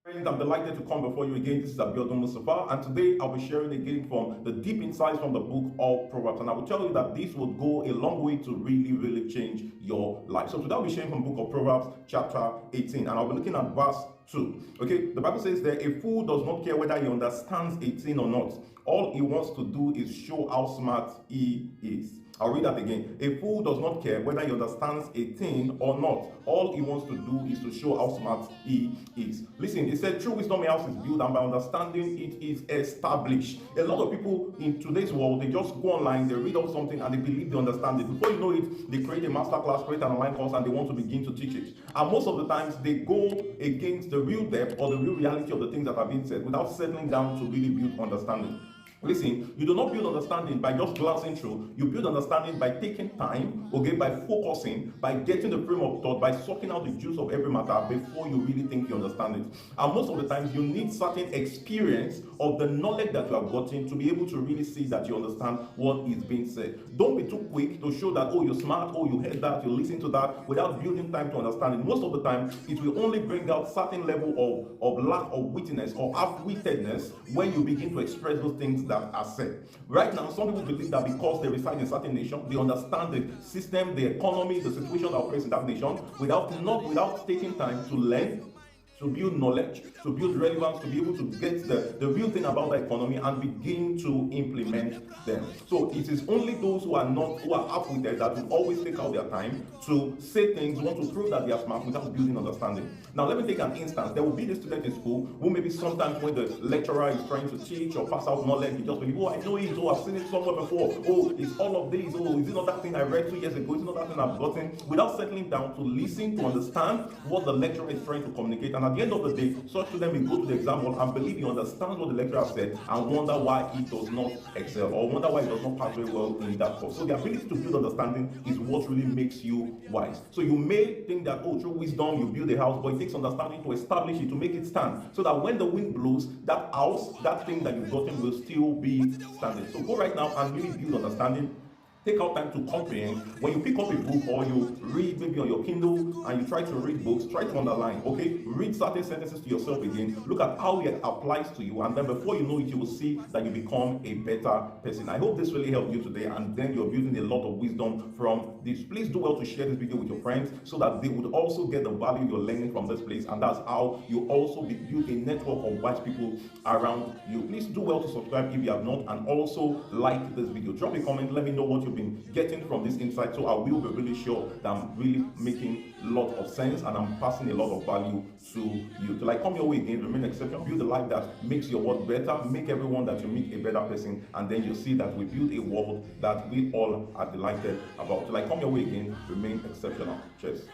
Friends, I'm delighted to come before you again. This is Abiodun Mustafa, and today I'll be sharing again from the deep insights from the book of Proverbs. And I will tell you that this will go a long way to really change your life. So today I'll be sharing from the book of Proverbs, chapter 18, and I'll be looking at verse 2. Okay, the Bible says that a fool does not care whether he understands 18 or not. All he wants to do is show how smart he is. I'll read that again. A fool does not care whether he understands a thing or not. All he wants to do is to show how smart he is. Listen, it said, true wisdom a house is built, and by understanding it is established. A lot of people in today's world, they just go online, they read out something, and they believe they understand it. Before you know it, they create a master class, create an online course, and they want to begin to teach it. And most of the times, they go against the real depth or the real reality of the things that are being said without settling down to really build understanding. Listen, you do not build understanding by just glancing through. You build understanding by taking time, okay, by focusing, by getting the frame of thought, by sucking out the juice of every matter before you really think you understand it. And most of the times, you need certain experience of the knowledge that you have gotten to be able to really see that you understand what is being said. Don't be too quick to show that, oh, you're smart, oh, you heard that, you listen to that, without building time to understand it. Most of the time, it will only bring out certain level of lack of wittiness or half-wittedness when you begin to express those things that are said. Right now, some people believe that because they reside in a certain nation, they understand the system, the economy, the situation that operates in that nation without taking time to learn, to build knowledge, to build relevance, to be able to get the real thing about the economy and begin to implement them. So it is only those who are half-witted that will always take out their time to say things, want to prove that they are smart without building understanding. Now let me take an instance. There will be the student in school who maybe sometimes when the lecturer is trying to teach or pass out knowledge, he just believe, oh, I know it, oh, I've seen it somewhere before, oh, it's all of this, oh, is it not that thing I read 2 years ago, is it not that thing I've gotten, without settling down to listen, to understand what the lecturer is trying to communicate. And at the end of the day, such student will go to the exam hall and believe he understands what the lecturer has said and wonder why he does not excel or wonder why he does not pass very well in that course. So the ability to build understanding is what really makes you wise. So you may think that, oh, through wisdom you build a house, but it takes understanding to establish it, to make it stand, so that when the wind blows, that house, that thing that you've gotten will still be standing. So go right now and really build understanding. Take out time to comprehend. When you pick up a book or you read maybe on your Kindle and you try to read books, try to underline, okay? Read certain sentences to yourself again. Look at how it applies to you, and then before you know it, you will see that you become a better person. I hope this really helped you today, and then you're building a lot of wisdom from this. Please do well to share this video with your friends so that they would also get the value you're learning from this place, and that's how you also build a network of wise people around you. Please do well to subscribe if you have not, and also like this video. Drop a comment, let me know what you've been getting from this insight, so I will be really sure that I'm really making a lot of sense and I'm passing a lot of value to you. Till I come your way again, remain exceptional, build a life that makes your world better, make everyone that you meet a better person, and then you'll see that we build a world that we all are delighted about. Till I come your way again, remain exceptional. Cheers.